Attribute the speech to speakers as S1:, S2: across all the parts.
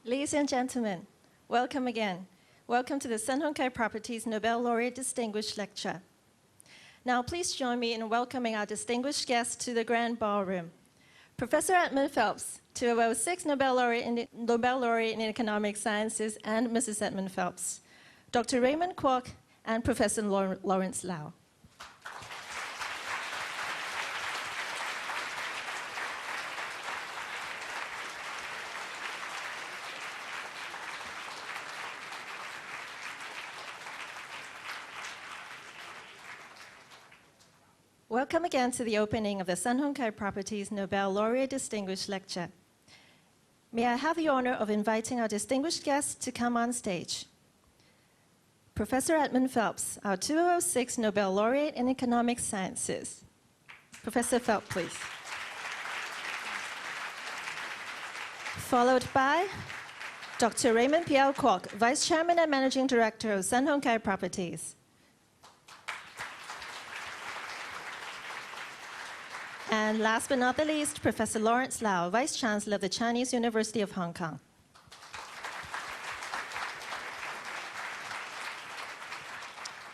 S1: Ladies and gentlemen, welcome again. Welcome to the Sun Hung Kai Properties Nobel Laureate Distinguished Lecture. Now please join me in welcoming our distinguished guests to the Grand Ballroom. Professor Edmund Phelps, 2006 Nobel Laureate in Economic Sciences, and Mrs. Edmund Phelps. Dr. Raymond Kwok and Professor Lawrence Lau. Welcome again to the opening of the Sun Hung Kai Properties Nobel Laureate Distinguished Lecture. May I have the honor of inviting our distinguished guests to come on stage. Professor Edmund Phelps, our 2006 Nobel Laureate in Economic Sciences. Professor Phelps, please. Followed by Dr. Raymond P.L. Kwok, Vice Chairman and Managing Director of Sun Hung Kai Properties. And last but not the least, Professor Lawrence Lau, Vice Chancellor of the Chinese University of Hong Kong.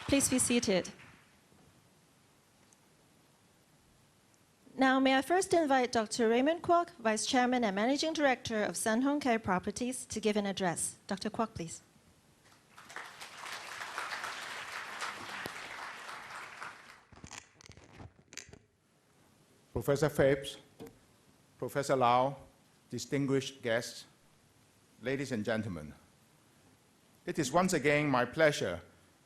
S1: Please be seated. Now, may I first invite Dr. Raymond Kwok, Vice Chairman and Managing Director of Sun Hung Kai Properties, to give an address. Dr. Kwok, please.
S2: Professor Phelps, Professor Lau, distinguished guests, ladies and gentlemen, it is once again my pleasure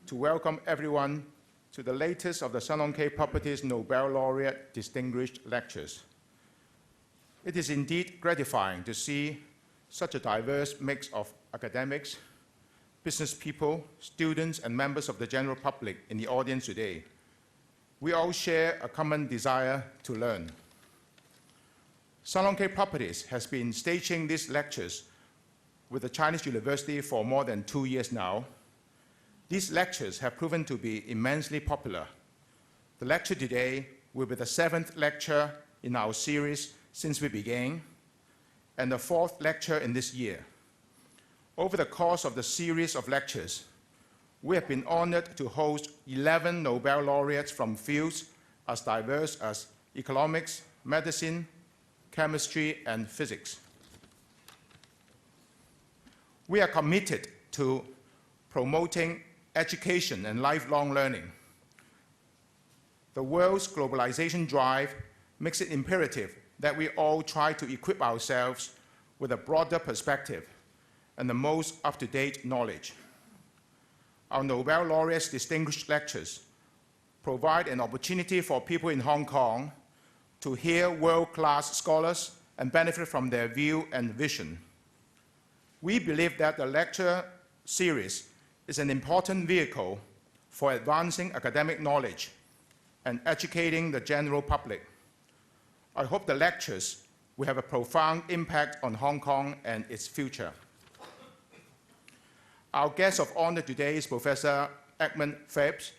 S2: to welcome everyone to the latest of the Sun Hung Kai Properties Nobel Laureate Distinguished Lectures. It is indeed gratifying to see such a diverse mix of academics, business people, students, and members of the general public in the audience today. We all share a common desire to learn. Sun Hung Kai Properties has been staging these lectures with the Chinese University for more than 2 years now. These lectures have proven to be immensely popular. The lecture today will be the 7th lecture in our series since we began, and the 4th lecture in this year. Over the course of the series of lectures, we have been honored to host 11 Nobel laureates from fields as diverse as economics, medicine, chemistry, and physics. We are committed to promoting education and lifelong learning. The world's globalization drive makes it imperative that we all try to equip ourselves with a broader perspective and the most up-to-date knowledge. Our Nobel laureates distinguished lectures provide an opportunity for people in Hong Kong to hear world-class scholars and benefit from their view and vision. We believe that the lecture series is an important vehicle for advancing academic knowledge and educating the general public. I hope the lectures will have a profound impact on Hong Kong and its future. Our guest of honor today is Professor Edmund Phelps,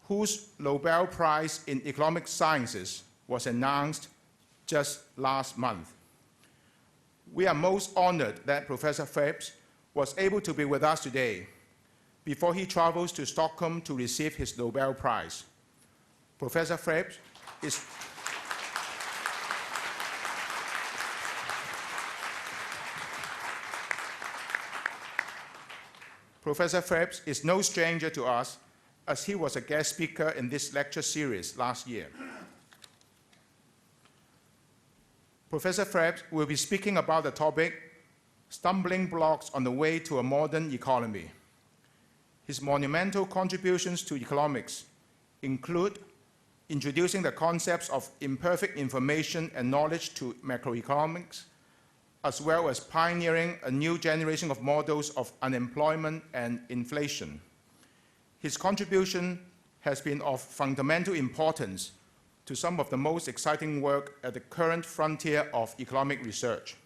S2: whose Nobel Prize in Economic Sciences was announced just last month. We are most honored that Professor Phelps was able to be with us today before he travels to Stockholm to receive his Nobel Prize. Professor Phelps is no stranger to us, as he was a guest speaker in this lecture series last year. Professor Phelps will be speaking about the topic, Stumbling Blocks on the Way to a Modern Economy. His monumental contributions to economics include introducing the concepts of imperfect information and knowledge to macroeconomics, as well as pioneering a new generation of models of unemployment and inflation. His contribution has been of fundamental importance to some of the most exciting work at the current frontier of economic research.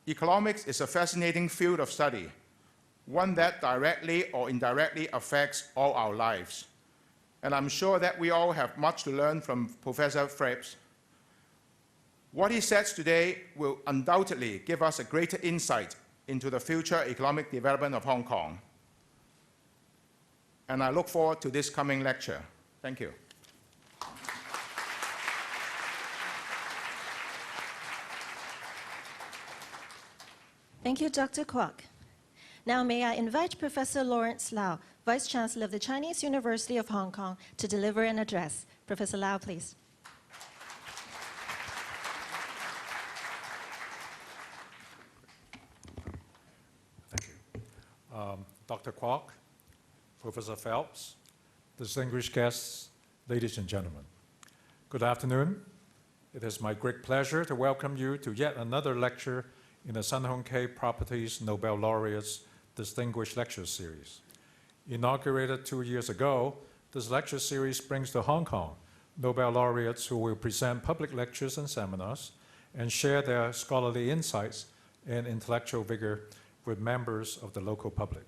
S2: Economics is a fascinating field of study, one that directly or indirectly affects all our lives. And I'm sure that we all have much to learn from Professor Phelps. What he says today will undoubtedly give us a greater insight into the future economic development of Hong Kong. And I look forward to this coming lecture. Thank you.
S1: Thank you, Dr. Kwok. Now may I invite Professor Lawrence Lau, Vice Chancellor of the Chinese University of Hong Kong, to deliver an address. Professor Lau, please.
S3: Thank you. Dr. Kwok, Professor Phelps, distinguished guests, ladies and gentlemen, good afternoon. It is my great pleasure to welcome you to yet another lecture in the Sun Hung Kai Properties Nobel Laureates Distinguished Lecture Series. Inaugurated 2 years ago, this lecture series brings to Hong Kong Nobel laureates who will present public lectures and seminars and share their scholarly insights and intellectual vigor with members of the local public.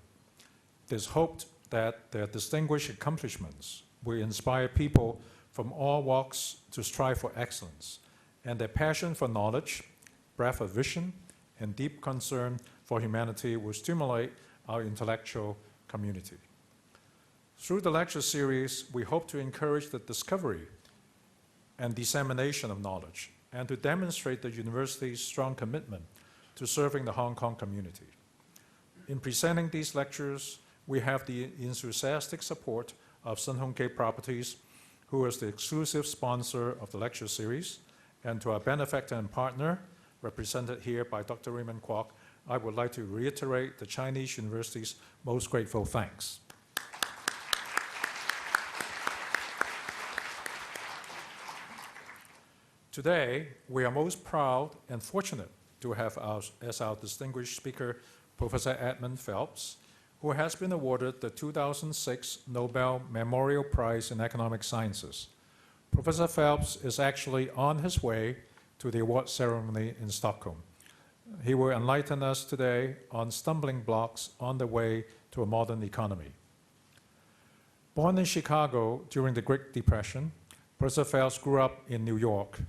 S3: It is hoped that their distinguished accomplishments will inspire people from all walks to strive for excellence, and their passion for knowledge, breadth of vision, and deep concern for humanity will stimulate our intellectual community. Through the lecture series, we hope to encourage the discovery and dissemination of knowledge and to demonstrate the university's strong commitment to serving the Hong Kong community. In presenting these lectures, we have the enthusiastic support of Sun Hung Kai Properties, who is the exclusive sponsor of the lecture series, and to our benefactor and partner, represented here by Dr. Raymond Kwok, I would like to reiterate the Chinese University's most grateful thanks. Today, we are most proud and fortunate to have as our distinguished speaker, Professor Edmund Phelps, who has been awarded the 2006 Nobel Memorial Prize in Economic Sciences. Professor Phelps is actually on his way to the award ceremony in Stockholm. He will enlighten us today on stumbling blocks on the way to a modern economy. Born in Chicago during the Great Depression, Professor Phelps grew up in New York.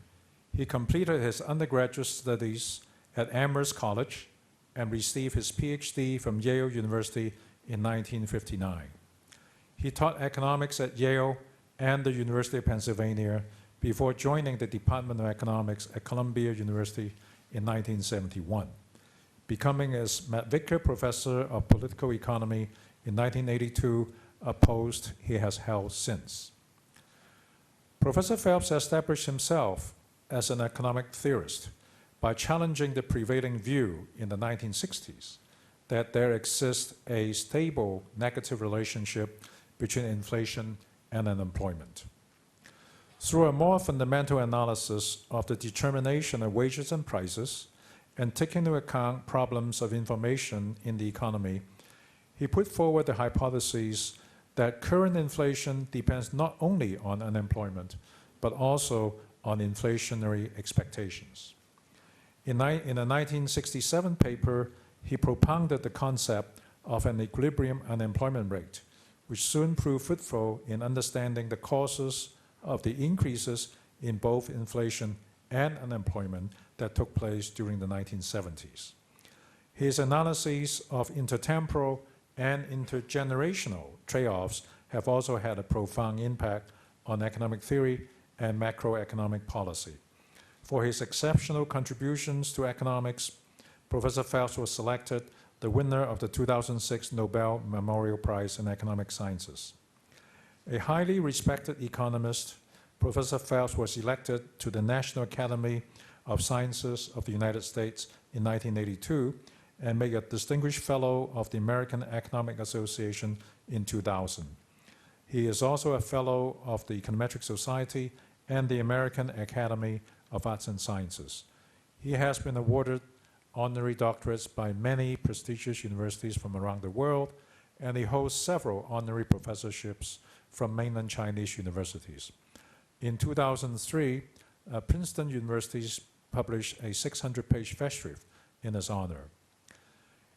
S3: He completed his undergraduate studies at Amherst College and received his PhD from Yale University in 1959. He taught economics at Yale and the University of Pennsylvania before joining the Department of Economics at Columbia University in 1971, becoming as McVicker Professor of Political Economy in 1982, a post he has held since. Professor Phelps established himself as an economic theorist by challenging the prevailing view in the 1960s that there exists a stable negative relationship between inflation and unemployment. Through a more fundamental analysis of the determination of wages and prices, and taking into account problems of information in the economy, he put forward the hypothesis that current inflation depends not only on unemployment, but also on inflationary expectations. In a 1967 paper, he propounded the concept of an equilibrium unemployment rate, which soon proved fruitful in understanding the causes of the increases in both inflation and unemployment that took place during the 1970s. His analyses of intertemporal and intergenerational trade-offs have also had a profound impact on economic theory and macroeconomic policy. For his exceptional contributions to economics, Professor Phelps was selected the winner of the 2006 Nobel Memorial Prize in Economic Sciences. A highly respected economist, Professor Phelps was elected to the National Academy of Sciences of the United States in 1982 and made a distinguished fellow of the American Economic Association in 2000. He is also a fellow of the Econometric Society and the American Academy of Arts and Sciences. He has been awarded honorary doctorates by many prestigious universities from around the world, and he holds several honorary professorships from mainland Chinese universities. In 2003, Princeton University published a 600-page festschrift in his honor.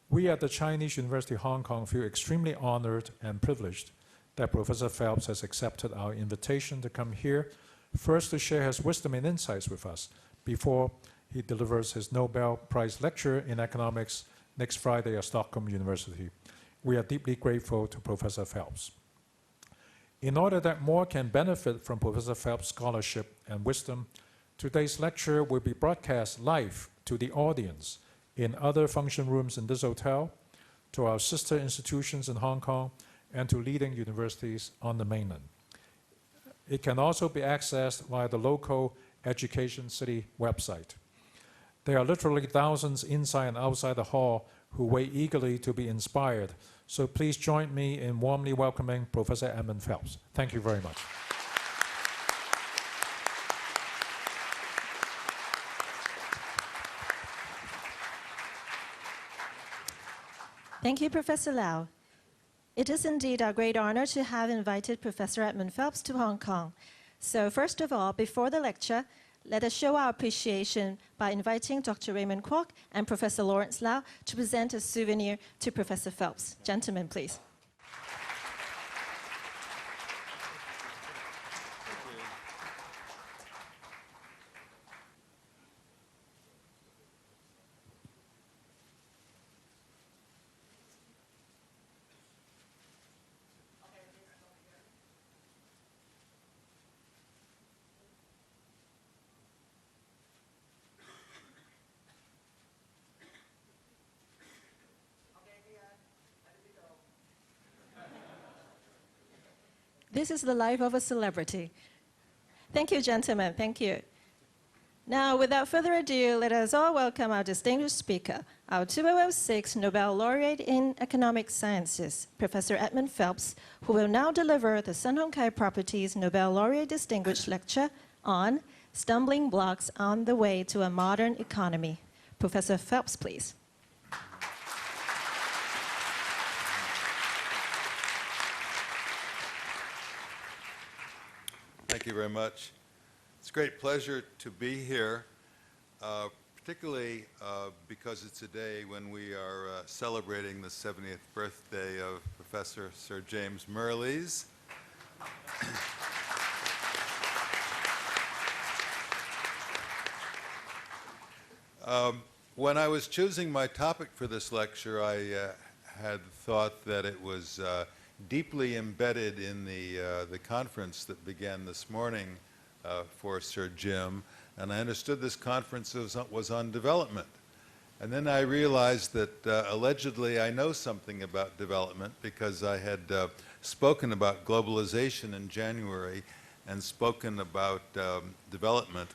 S3: We at the Chinese University Hong Kong feel extremely honored and privileged that Professor Phelps has accepted our invitation to come here, first to share his wisdom and insights with us, before he delivers his Nobel Prize lecture in economics next Friday at Stockholm University. We are deeply grateful to Professor Phelps. In order that more can benefit from Professor Phelps' scholarship and wisdom, today's lecture will be broadcast live to the audience in other function rooms in this hotel, to our sister institutions in Hong Kong, and to leading universities on the mainland. It can also be accessed via the local Education City website. There are literally thousands inside and outside the hall who wait eagerly to be inspired. So please join me in warmly welcoming Professor Edmund Phelps. Thank you very much.
S1: Thank you, Professor Lau. It is indeed our great honor to have invited Professor Edmund Phelps to Hong Kong. So first of all, before the lecture, let us show our appreciation by inviting Dr. Raymond Kwok and Professor Lawrence Lau to present a souvenir to Professor Phelps. Gentlemen, please. This is the life of a celebrity. Thank you, gentlemen. Thank you. Now, without further ado, let us all welcome our distinguished speaker, our 2006 Nobel laureate in economic sciences, Professor Edmund Phelps, who will now deliver the Sun Hung Kai Properties Nobel laureate distinguished lecture on Stumbling Blocks on the Way to a Modern Economy. Professor Phelps, please.
S4: Thank you very much. It's a great pleasure to be here, particularly because it's a day when we are celebrating the 70th birthday of Professor Sir James Mirrlees. When I was choosing my topic for this lecture, I had thought that it was deeply embedded in the conference that began this morning for Sir Jim, and I understood this conference was on development. And then I realized that allegedly I know something about development because I had spoken about globalization in January and spoken about development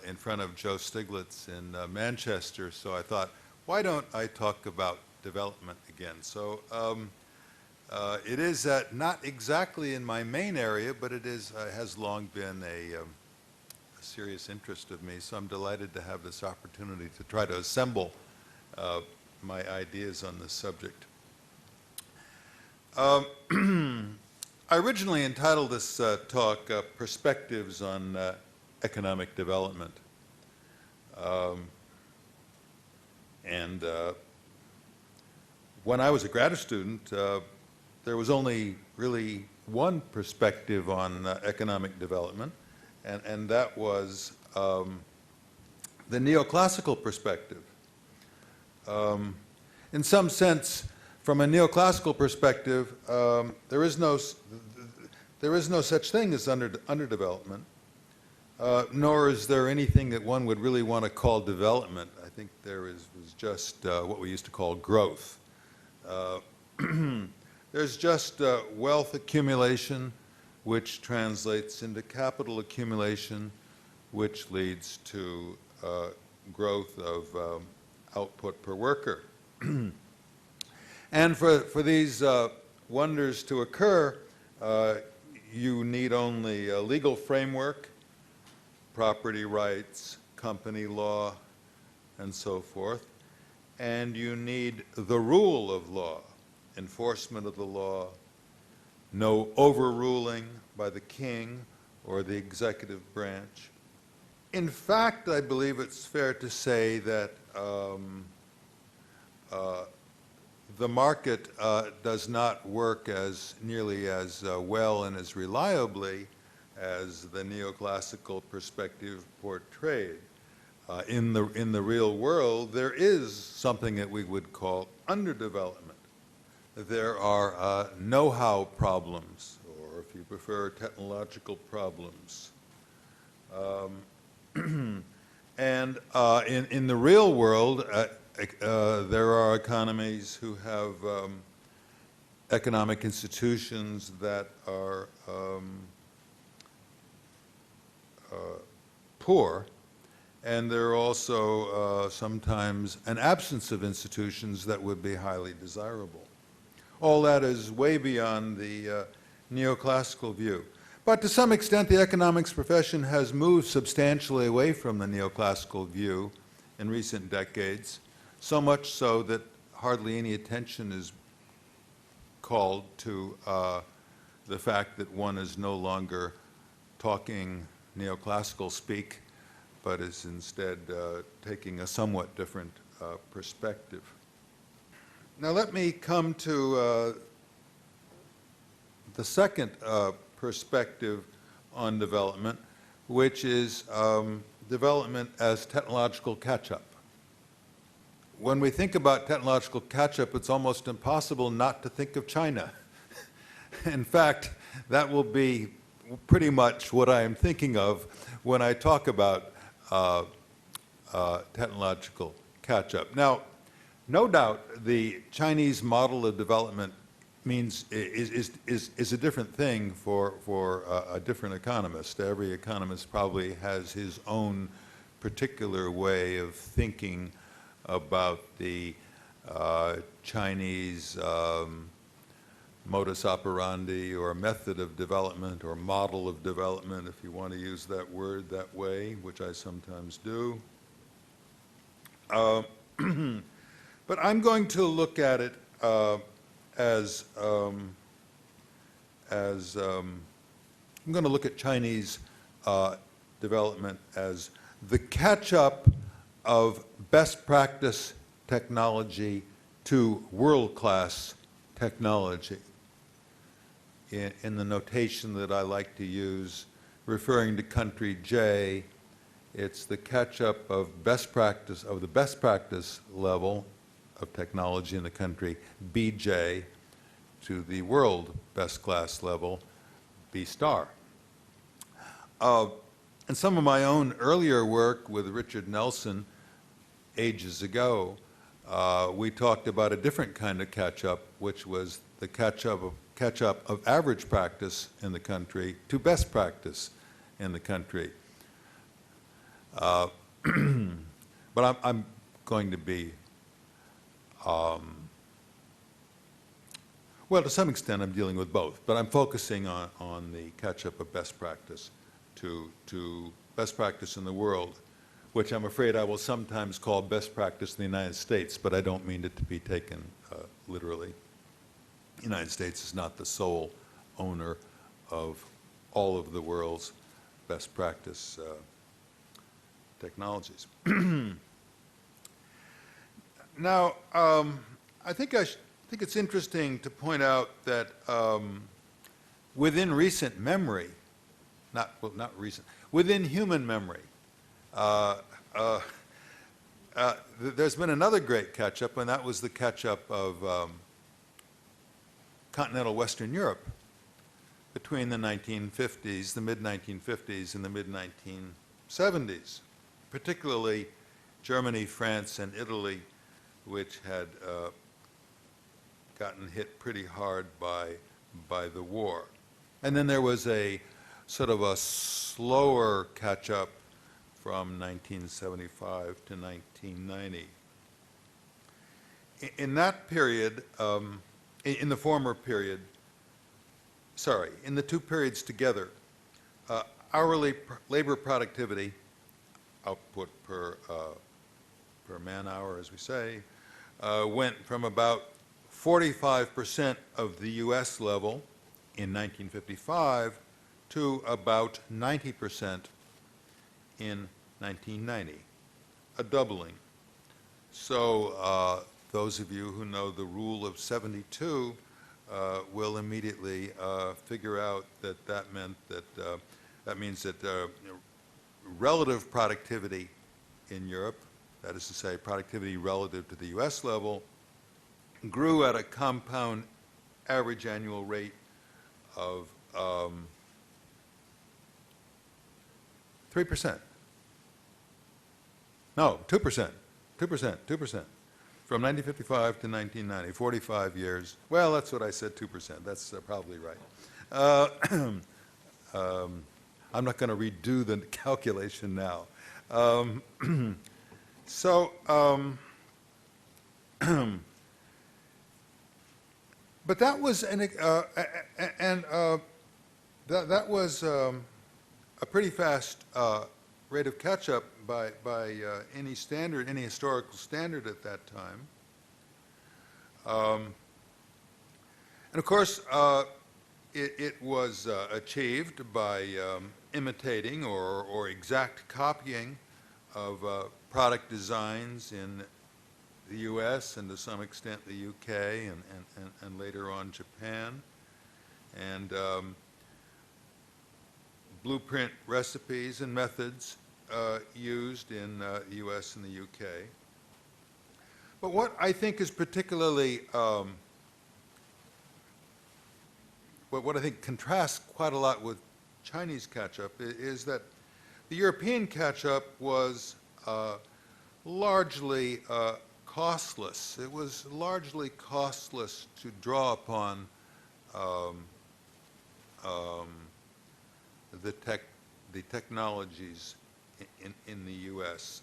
S4: in front of Joe Stiglitz in Manchester. So I thought, why don't I talk about development again? So it is not exactly in my main area, but it is has long been a serious interest of me. So I'm delighted to have this opportunity to try to assemble my ideas on this subject. I originally entitled this talk Perspectives on Economic Development. When I was a graduate student, there was only really one perspective on economic development, and that was the neoclassical perspective. In some sense, from a neoclassical perspective, there is no such thing as underdevelopment, nor is there anything that one would really want to call development. I think there was just what we used to call growth. There's just wealth accumulation, which translates into capital accumulation, which leads to growth of output per worker. And for these wonders to occur, you need only a legal framework, property rights, company law, and so forth. And you need the rule of law, enforcement of the law, no overruling by the king or the executive branch. In fact, I believe it's fair to say that the market does not work as nearly as well and as reliably as the neoclassical perspective portrayed. in the real world, there is something that we would call underdevelopment. There are know-how problems, or if you prefer, technological problems. And in the real world, there are economies who have economic institutions that are poor, and there are also sometimes an absence of institutions that would be highly desirable. All that is way beyond the neoclassical view. But to some extent, the economics profession has moved substantially away from the neoclassical view in recent decades, so much so that hardly any attention is called to the fact that one is no longer talking neoclassical speak, but is instead taking a somewhat different perspective. Now let me come to the second perspective on development, which is development as technological catch-up. When we think about technological catch-up, it's almost impossible not to think of China. In fact, that will be pretty much what I am thinking of when I talk about technological catch-up. Now, no doubt the Chinese model of development is a different thing for a different economist. Every economist probably has his own particular way of thinking about the Chinese modus operandi or method of development or model of development, if you want to use that word that way, which I sometimes do. But I'm going to look at it as I'm going to look at Chinese development as the catch-up of best practice technology to world-class technology. In the notation that I like to use, referring to country J, it's the catch-up of best practice, of the best practice level of technology in the country BJ to the world best class level B star. In some of my own earlier work with Richard Nelson ages ago, we talked about a different kind of catch-up, which was the catch-up of average practice in the country to best practice in the country. But I'm going to be, well, to some extent I'm dealing with both, but I'm focusing on the catch-up of best practice to best practice in the world, which I'm afraid I will sometimes call best practice in the United States, but I don't mean it to be taken literally. The United States is not the sole owner of all of the world's best practice technologies. Now, I think it's interesting to point out that within recent memory, not recent, within human memory, there's been another great catch-up, and that was the catch-up of continental Western Europe between the 1950s, the mid-1950s, and the mid-1970s, particularly Germany, France, and Italy, which had gotten hit pretty hard by the war. And then there was a sort of a slower catch-up from 1975 to 1990. In that period, in the former period, in the two periods together, hourly labor productivity, output per man hour, as we say, went from about 45% of the US level in 1955 to about 90% in 1990, a doubling. So those of you who know the rule of 72 will immediately figure out that that means that relative productivity in Europe, that is to say, productivity relative to the US level, grew at a compound average annual rate of 3%. No, 2%. 2%. From 1955 to 1990, 45 years. Well, that's what I said, 2%. That's probably right. I'm not going to redo the calculation now. But that was that was a pretty fast rate of catch-up by any standard, any historical standard at that time. And of course, it was achieved by imitating or exact copying of product designs in the U.S. and to some extent the U.K. and later on Japan, and blueprint recipes and methods used in the U.S. and the U.K. But what I think is particularly, what I think contrasts quite a lot with Chinese catch-up is that the European catch-up was largely costless. It was largely costless to draw upon the technologies in the U.S.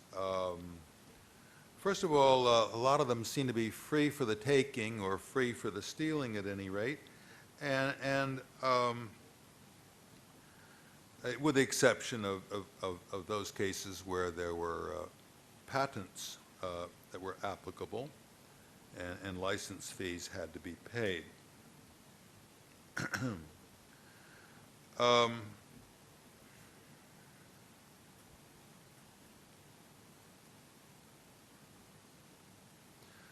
S4: First of all, a lot of them seem to be free for the taking or free for the stealing at any rate, and with the exception of those cases where there were patents that were applicable and license fees had to be paid.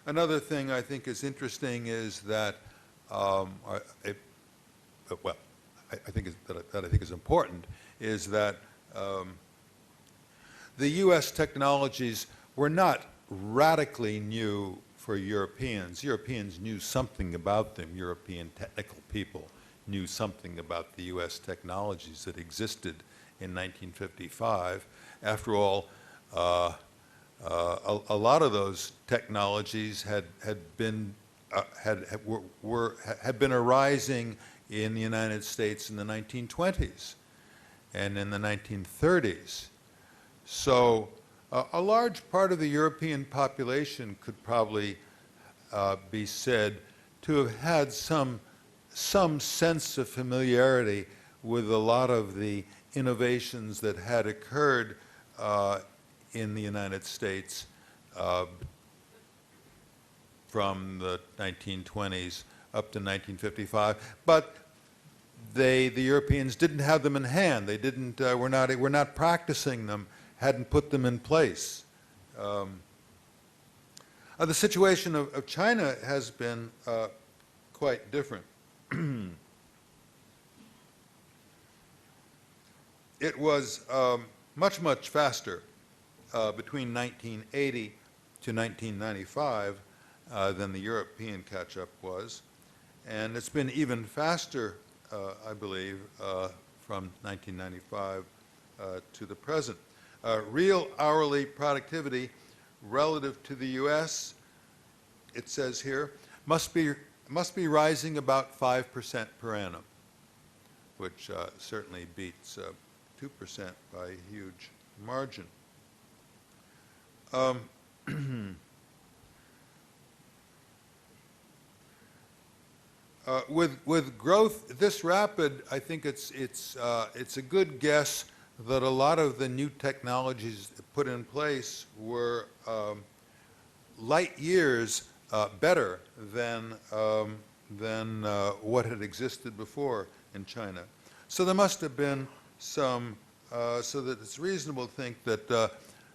S4: Another thing I think is interesting is that, I think is important, is that the U.S. technologies were not radically new for Europeans. Europeans knew something about them. European technical people knew something about the U.S. technologies that existed in 1955. After all, a lot of those technologies had been arising in the United States in the 1920s and in the 1930s. So a large part of the European population could probably be said to have had some sense of familiarity with a lot of the innovations that had occurred in the United States from the 1920s up to 1955, but the Europeans didn't have them in hand. They didn't. Were not practicing them. Hadn't put them in place. The situation of China has been quite different. It was much faster between 1980 to 1995 than the European catch-up was, and it's been even faster, I believe, from 1995 to the present. Real hourly productivity relative to the U.S., it says here, must be rising about 5% per annum, which certainly beats 2% by a huge margin. With growth this rapid, I think it's a good guess that a lot of the new technologies put in place were light years better than what had existed before in China. So there must have been some, so that it's reasonable to think that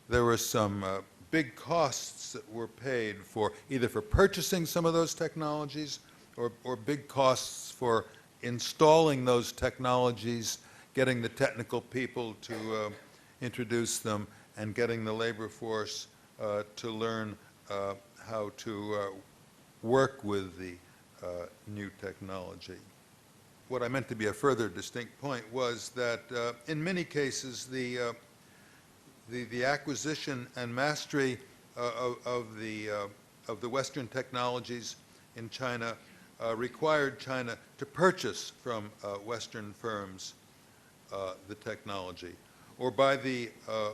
S4: there were some big costs that were paid for either for purchasing some of those technologies or big costs for installing those technologies, getting the technical people to introduce them, and getting the labor force to learn how to work with the new technology. What I meant to be a further distinct point was that in many cases the acquisition and mastery of the Western technologies in China required China to purchase from Western firms the technology, or buy the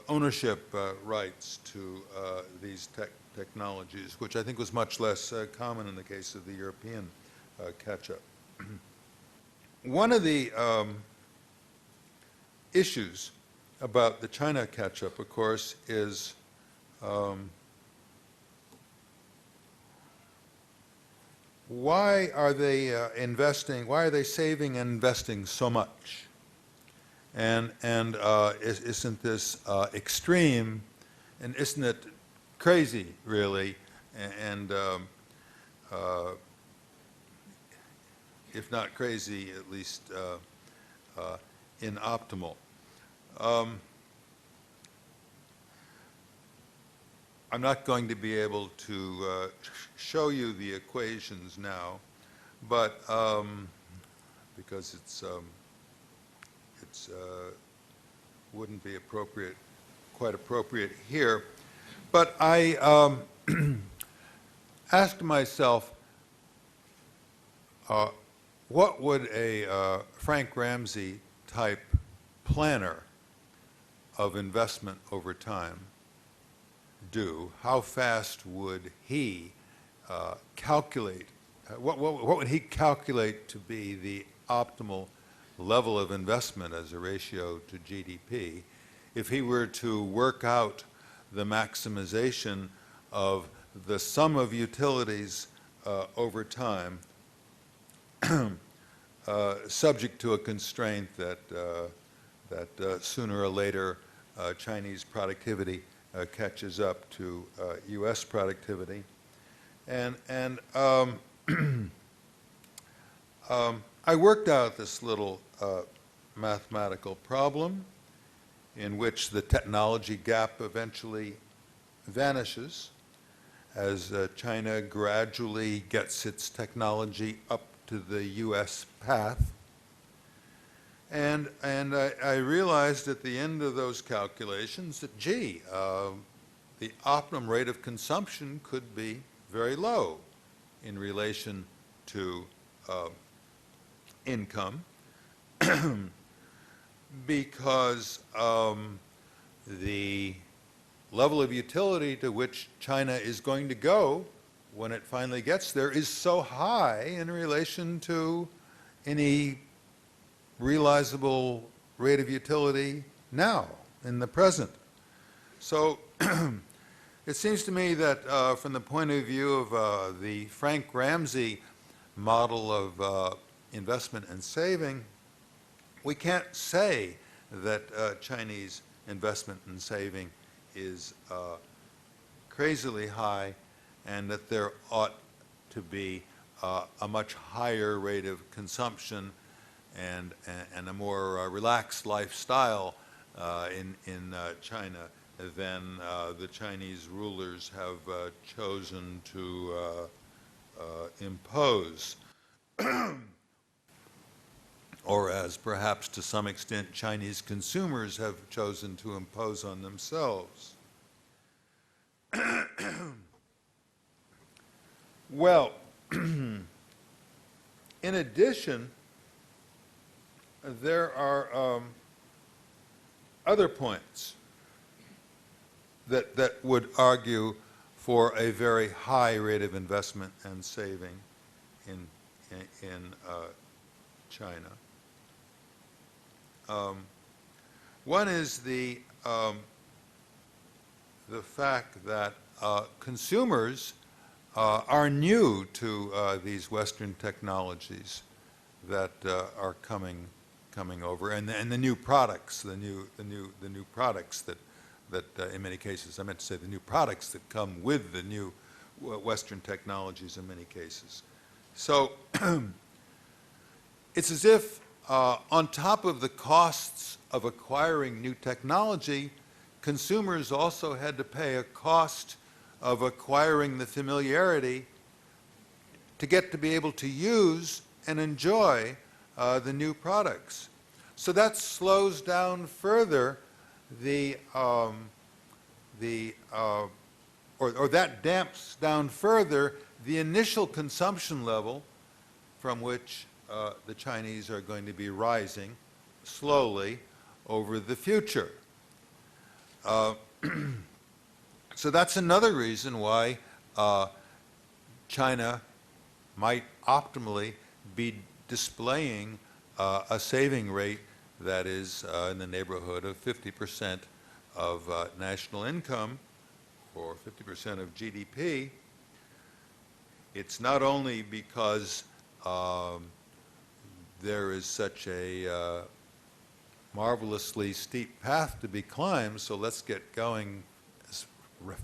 S4: ownership rights to these technologies, which I think was much less common in the case of the European catch-up. One of the issues about the China catch-up, of course, is why are they why are they saving and investing so much? And isn't this extreme, and isn't it crazy, really, and if not crazy, at least inoptimal? I'm not going to be able to show you the equations now, but because it's wouldn't be appropriate, quite appropriate here. But I asked myself, what would a Frank Ramsey type planner of investment over time do? How fast would he calculate, what would he calculate to be the optimal level of investment as a ratio to GDP if he were to work out the maximization of the sum of utilities over time, subject to a constraint that sooner or later Chinese productivity catches up to U.S. productivity. And I worked out this little mathematical problem in which the technology gap eventually vanishes as China gradually gets its technology up to the U.S. path. And I realized at the end of those calculations that, gee, the optimum rate of consumption could be very low in relation to income because the level of utility to which China is going to go when it finally gets there is so high in relation to any realizable rate of utility now, in the present. So it seems to me that from the point of view of the Frank Ramsey model of investment and saving, we can't say that Chinese investment and saving is crazily high and that there ought to be a much higher rate of consumption and a more relaxed lifestyle in China than the Chinese rulers have chosen to impose, or as perhaps to some extent Chinese consumers have chosen to impose on themselves. Well, in addition, there are other points that would argue for a very high rate of investment and saving in China. One is the fact that consumers are new to these Western technologies that are coming over, and the new products, the new products that in many cases, I meant to say the new products that come with the new Western technologies in many cases. So it's as if on top of the costs of acquiring new technology, consumers also had to pay a cost of acquiring the familiarity to get to be able to use and enjoy the new products. So that slows down further or that damps down further the initial consumption level from which the Chinese are going to be rising slowly over the future. So that's another reason why China might optimally be displaying a saving rate that is in the neighborhood of 50% of national income or 50% of GDP. It's not only because there is such a marvelously steep path to be climbed, so let's get going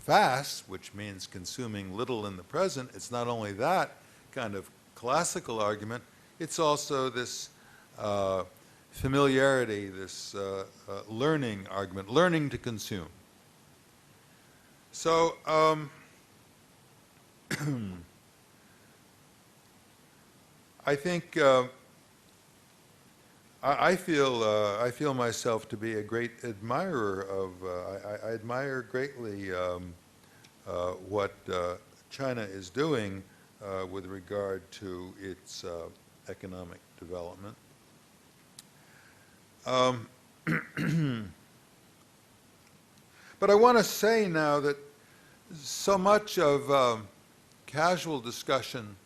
S4: fast, which means consuming little in the present. It's not only that kind of classical argument, it's also this familiarity, this learning argument, learning to consume. So I think I feel myself to be a great admirer of. I admire greatly what China is doing with regard to its economic development. But I want to say now that so much of casual discussion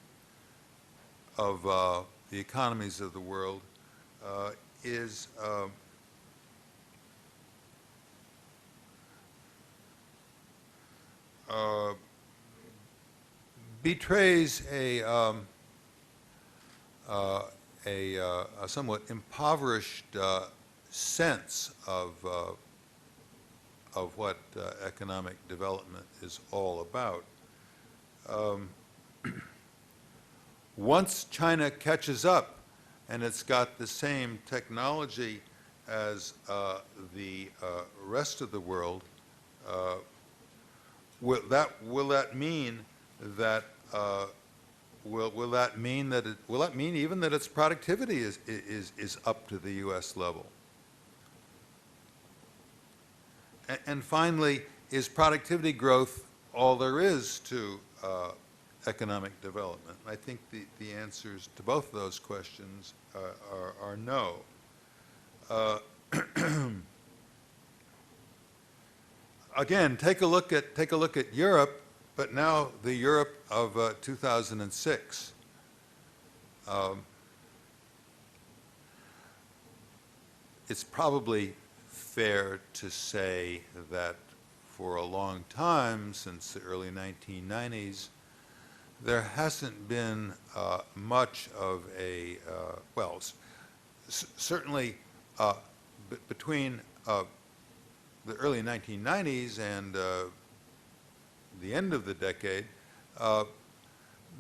S4: of the economies of the world is betrays a somewhat impoverished sense of what economic development is all about. Once China catches up and it's got the same technology as the rest of the world, will that mean even that its productivity is up to the U.S. level? And finally, is productivity growth all there is to economic development? I think the answers to both of those questions are no. Again, take a look at Europe, but now the Europe of 2006. It's probably fair to say that for a long time, since the early 1990s, there hasn't been much of a, well, certainly between the early 1990s and the end of the decade,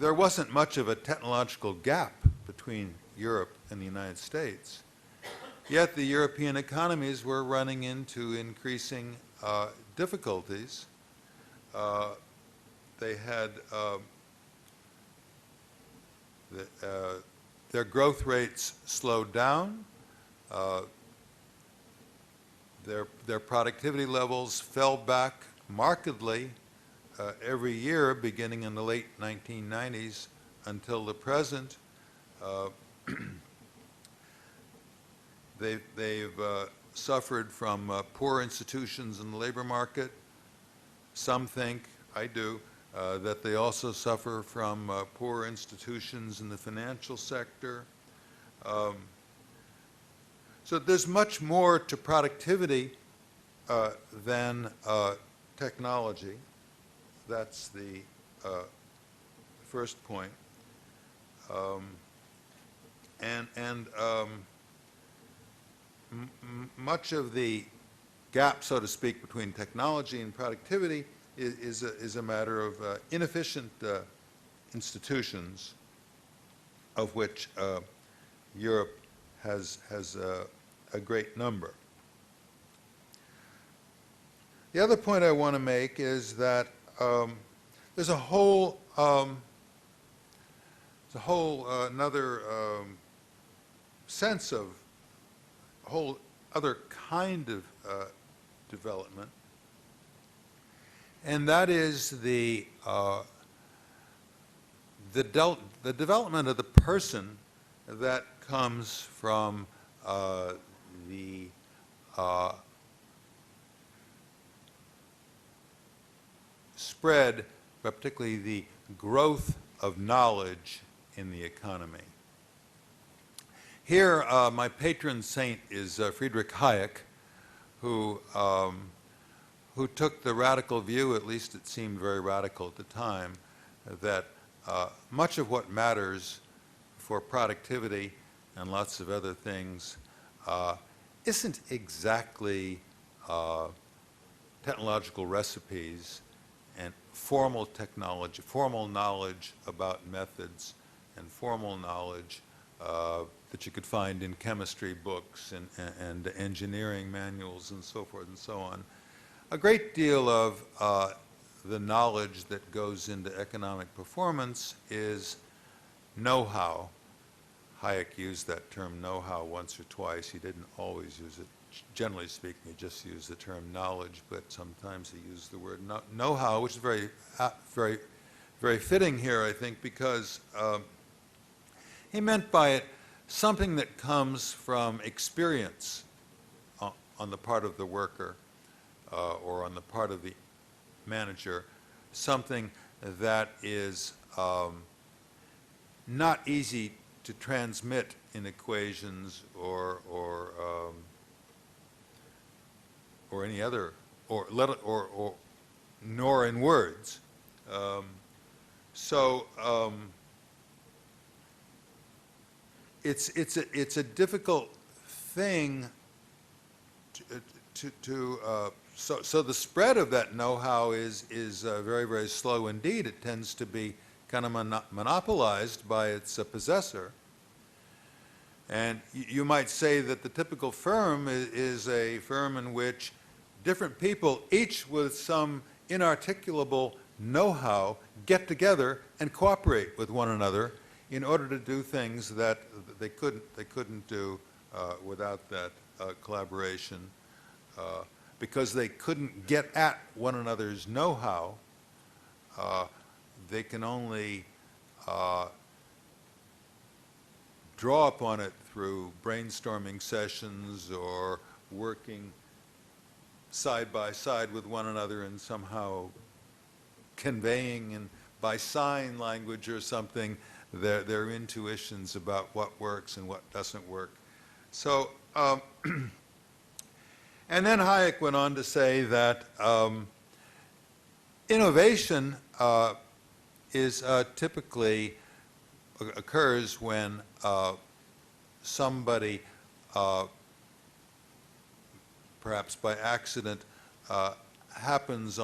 S4: there wasn't much of a technological gap between Europe and the United States. Yet the European economies were running into increasing difficulties. They had their growth rates slowed down. Their productivity levels fell back markedly every year, beginning in the late 1990s until the present. They've suffered from poor institutions in the labor market. Some think, I do, that they also suffer from poor institutions in the financial sector. So there's much more to productivity than technology. That's the first point. Much of the gap, so to speak, between technology and productivity is a matter of inefficient institutions, of which Europe has a great number. The other point I want to make is that there's a whole another sense of a whole other kind of development, and that is the development of the person that comes from the spread, but particularly the growth of knowledge in the economy. Here, my patron saint is Friedrich Hayek, who took the radical view, at least it seemed very radical at the time, that much of what matters for productivity and lots of other things isn't exactly technological recipes and formal technology, formal knowledge about methods and formal knowledge that you could find in chemistry books and engineering manuals and so forth and so on. A great deal of the knowledge that goes into economic performance is know-how. Hayek used that term know-how once or twice. He didn't always use it. Generally speaking, he just used the term knowledge, but sometimes he used the word know-how, which is very, very fitting here, I think, because he meant by it something that comes from experience on the part of the worker or on the part of the manager, something that is not easy to transmit in equations or any other, or nor in words. It's a difficult thing so the spread of that know-how is very, very slow indeed. It tends to be kind of monopolized by its possessor. And you might say that the typical firm is a firm in which different people, each with some inarticulable know-how, get together and cooperate with one another in order to do things that they couldn't do without that collaboration. Because they couldn't get at one another's know-how, they can only draw upon it through brainstorming sessions or working side by side with one another and somehow conveying by sign language or something their intuitions about what works and what doesn't work. So, and then Hayek went on to say that innovation is typically occurs when somebody, perhaps by accident, happens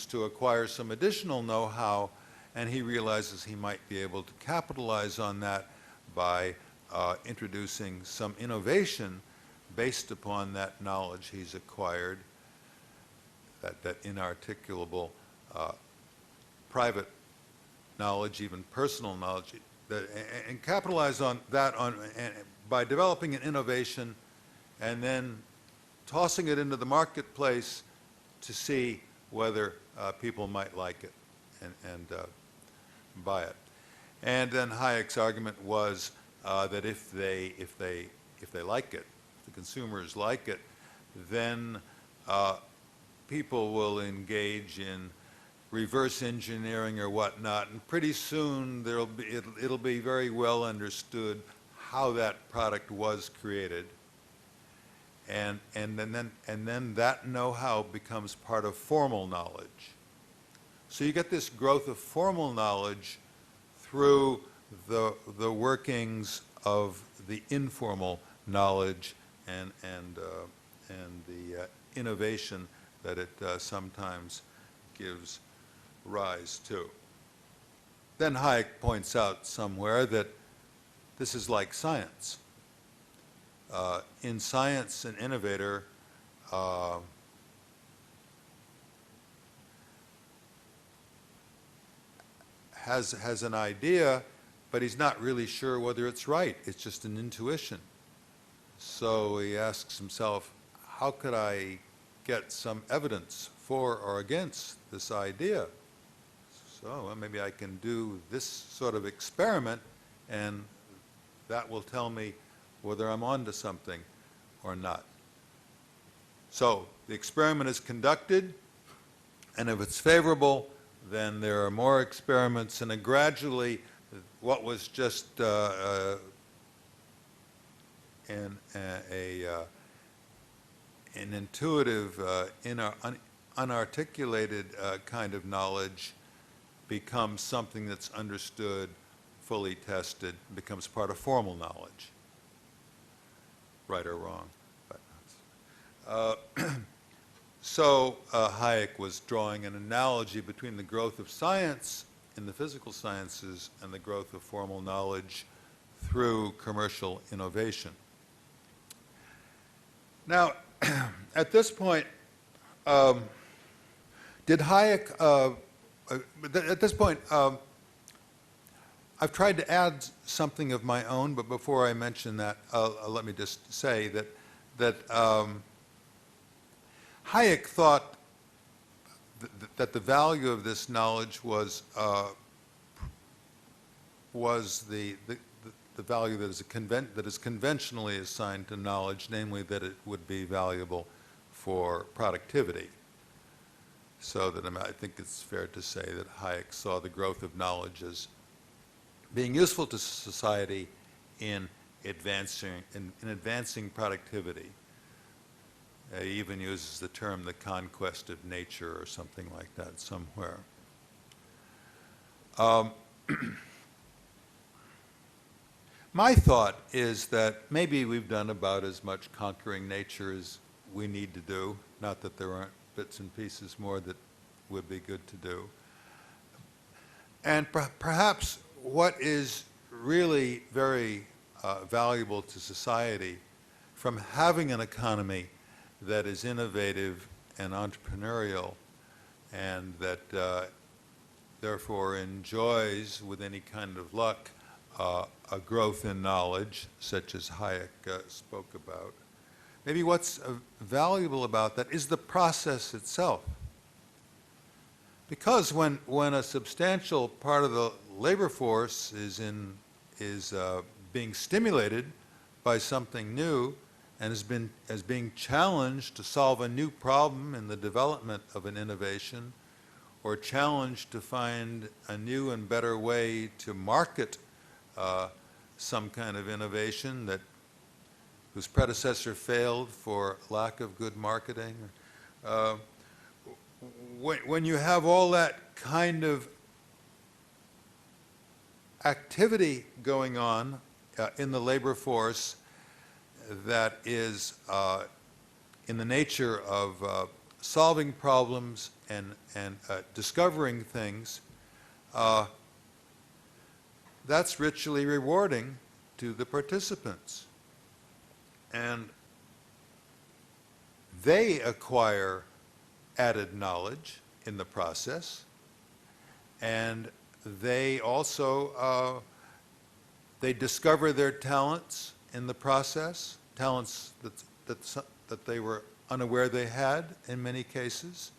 S4: to acquire some additional know-how, and he realizes he might be able to capitalize on that by introducing some innovation based upon that knowledge he's acquired, that inarticulable private knowledge, even personal knowledge, and capitalize on that by developing an innovation and then tossing it into the marketplace to see whether people might like it and buy it. And then Hayek's argument was that if they like it, if the consumers like it, then people will engage in reverse engineering or whatnot, and pretty soon it'll be very well understood how that product was created, and then that know-how becomes part of formal knowledge. So you get this growth of formal knowledge through the workings of the informal knowledge and the innovation that it sometimes gives rise to. Then Hayek points out somewhere that this is like science. in science, an innovator has an idea, but he's not really sure whether it's right. It's just an intuition. So he asks himself, how could I get some evidence for or against this idea? So well, maybe I can do this sort of experiment, and that will tell me whether I'm onto something or not. So the experiment is conducted, and if it's favorable, then there are more experiments, and then gradually what was just an intuitive, unarticulated kind of knowledge becomes something that's understood, fully tested, becomes part of formal knowledge, right or wrong. So Hayek was drawing an analogy between the growth of science in the physical sciences and the growth of formal knowledge through commercial innovation. Now, at this point, did Hayek, at this point, I've tried to add something of my own, but before I mention that, let me just say that Hayek thought that the value of this knowledge was the value that is conventionally assigned to knowledge, namely that it would be valuable for productivity. So that I think it's fair to say that Hayek saw the growth of knowledge as being useful to society in advancing productivity. He even uses the term the conquest of nature or something like that somewhere. My thought is that maybe we've done about as much conquering nature as we need to do, not that there aren't bits and pieces more that would be good to do. And perhaps what is really very valuable to society from having an economy that is innovative and entrepreneurial and that therefore enjoys, with any kind of luck, a growth in knowledge, such as Hayek spoke about. Maybe what's valuable about that is the process itself. Because when a substantial part of the labor force is being stimulated by something new and is being challenged to solve a new problem in the development of an innovation, or challenged to find a new and better way to market some kind of innovation whose predecessor failed for lack of good marketing. When you have all that kind of activity going on in the labor force that is in the nature of solving problems and discovering things, that's richly rewarding to the participants. And they acquire added knowledge in the process, and they also they discover their talents in the process, talents that they were unaware they had in many cases,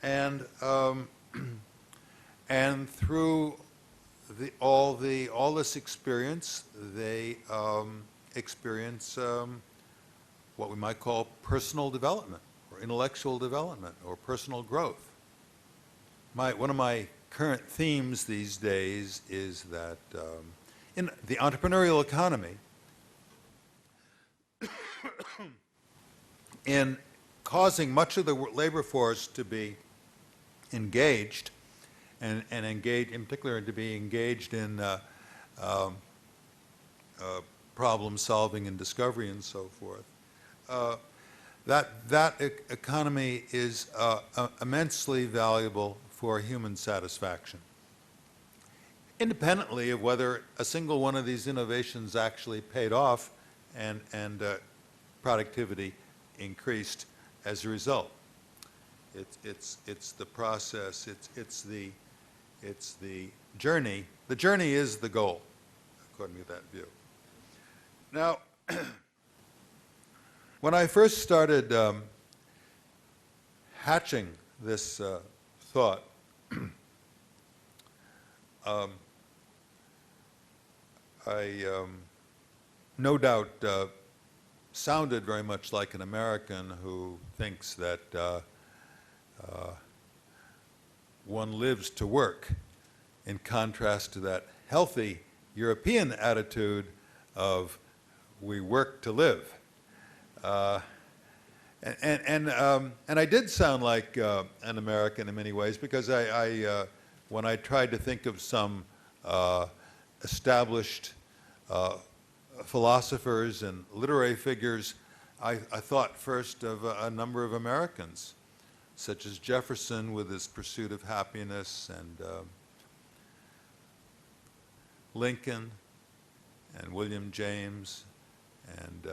S4: and through all this experience, they experience what we might call personal development, or intellectual development, or personal growth. One of my current themes these days is that in the entrepreneurial economy, in causing much of the labor force to be engaged, and engaged in particular to be engaged in problem solving and discovery and so forth, that economy is immensely valuable for human satisfaction, independently of whether a single one of these innovations actually paid off and productivity increased as a result. It's the process. It's the journey. The journey is the goal, according to that view. Now, when I first started hatching this thought, I no doubt sounded very much like an American who thinks that one lives to work, in contrast to that healthy European attitude of we work to live. And I did sound like an American in many ways, because when I tried to think of some established philosophers and literary figures, I thought first of a number of Americans, such as Jefferson with his pursuit of happiness, and Lincoln, and William James, and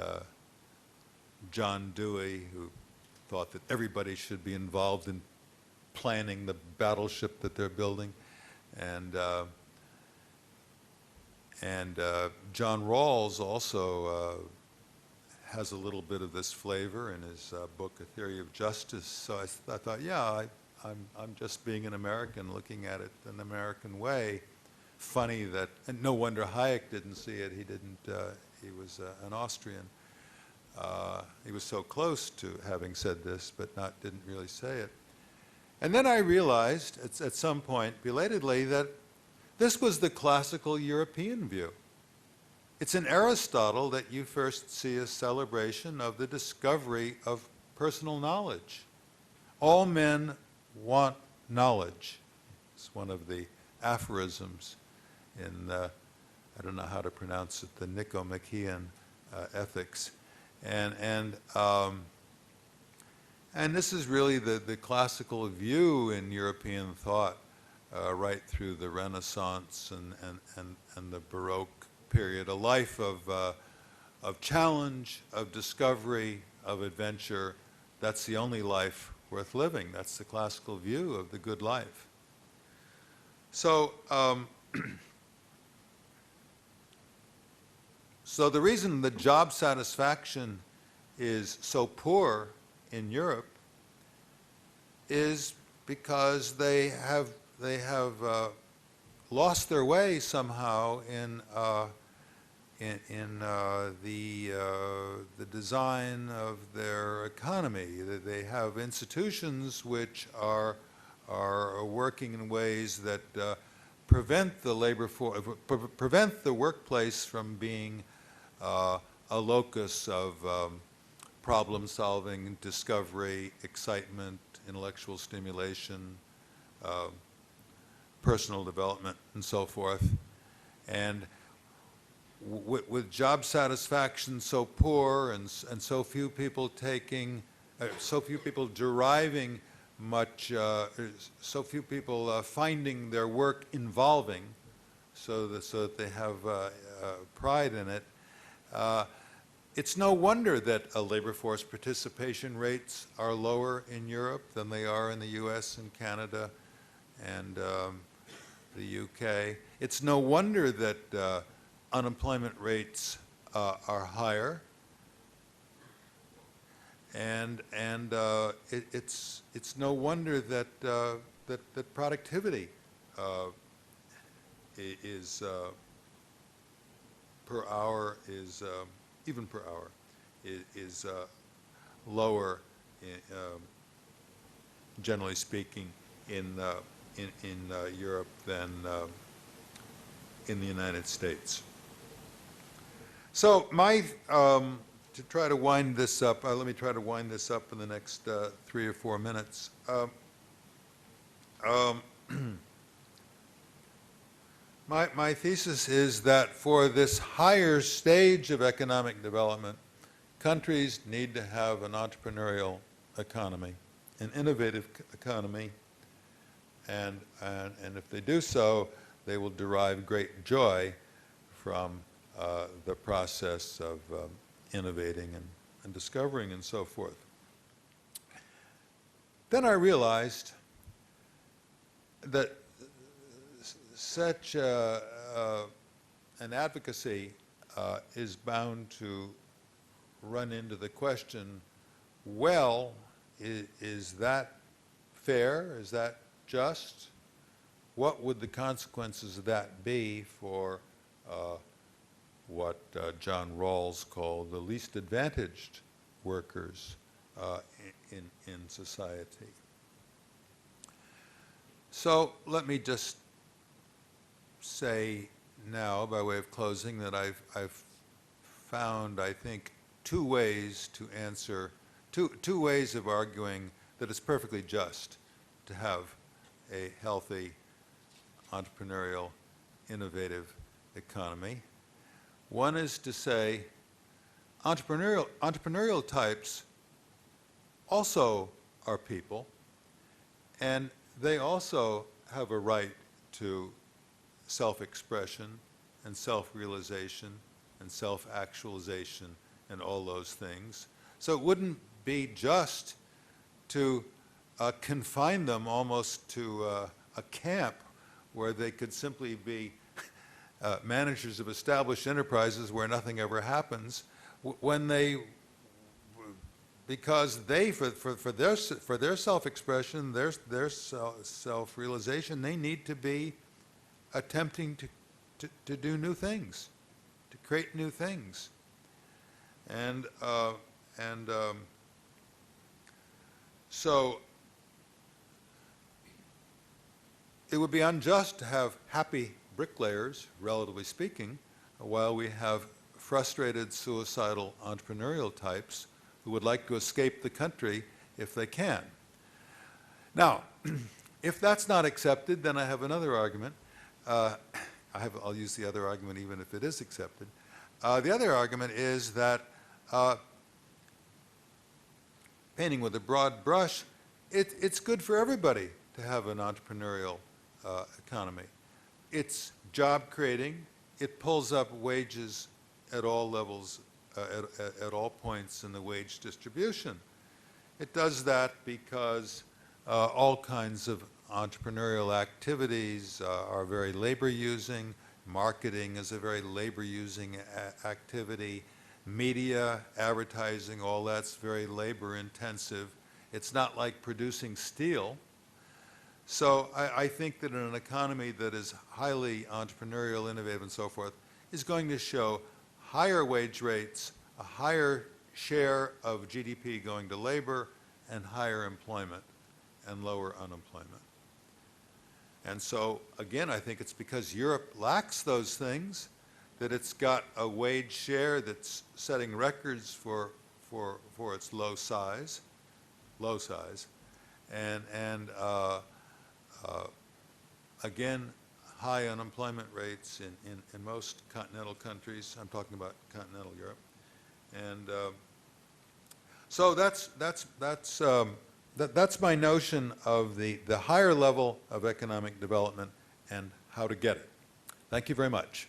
S4: John Dewey, who thought that everybody should be involved in planning the battleship that they're building, and John Rawls also has a little bit of this flavor in his book, A Theory of Justice. So I thought, yeah, I'm just being an American, looking at it an American way. Funny that, and no wonder Hayek didn't see it. He didn't. He was an Austrian. He was so close to having said this, but didn't really say it. And then I realized at some point, belatedly, that this was the classical European view. It's in Aristotle that you first see a celebration of the discovery of personal knowledge. All men want knowledge. It's one of the aphorisms in, I don't know how to pronounce it, the Nicomachean Ethics. And this is really the classical view in European thought right through the Renaissance and the Baroque period, a life of challenge, of discovery, of adventure. That's the only life worth living. That's the classical view of the good life. So, so the reason that job satisfaction is so poor in Europe is because they have lost their way somehow in the design of their economy. They have institutions which are working in ways that prevent the workplace from being a locus of problem solving, discovery, excitement, intellectual stimulation, personal development, and so forth. And with job satisfaction so poor and so few people so few people deriving much, so few people finding their work involving, so that they have pride in it, it's no wonder that labor force participation rates are lower in Europe than they are in the US and Canada and the UK. It's no wonder that unemployment rates are higher, and it's no wonder that that productivity is per hour is even per hour is lower, generally speaking, in Europe than in the United States. So to try to wind this up, let me try to wind this up in the next 3 or 4 minutes. My thesis is that for this higher stage of economic development, countries need to have an entrepreneurial economy, an innovative economy, and if they do so, they will derive great joy from the process innovating and discovering and so forth. Then I realized that such an advocacy is bound to run into the question, well, is that fair? Is that just? What would the consequences of that be for what John Rawls called the least advantaged workers in society? So let me just say now, by way of closing, that I've found, I think, two ways to answer, two ways of arguing that it's perfectly just to have a healthy, entrepreneurial, innovative economy. One is to say entrepreneurial types also are people, and they also have a right to self-expression and self-realization and self-actualization and all those things. So it wouldn't be just to confine them almost to a camp where they could simply be managers of established enterprises where nothing ever happens, when they, because they, for their self-expression, their self-realization, they need to be attempting to do new things, to create new things. And so it would be unjust to have happy bricklayers, relatively speaking, while we have frustrated, suicidal entrepreneurial types who would like to escape the country if they can. Now, if that's not accepted, then I have another argument. I'll use the other argument even if it is accepted. The other argument is that painting with a broad brush, it's good for everybody to have an entrepreneurial economy. It's job creating. It pulls up wages at all levels, at all points in the wage distribution. It does that because all kinds of entrepreneurial activities are very labor-using. Marketing is a very labor-using activity. Media, advertising, all that's very labor-intensive. It's not like producing steel. So I think that in an economy that is highly entrepreneurial, innovative, and so forth, is going to show higher wage rates, a higher share of GDP going to labor, and higher employment and lower unemployment. And so, again, I think it's because Europe lacks those things that it's got a wage share that's setting records for its low size, and again, high unemployment rates in most continental countries. I'm talking about continental Europe, and so that's my notion of the higher level of economic development and how to get it. Thank you very much.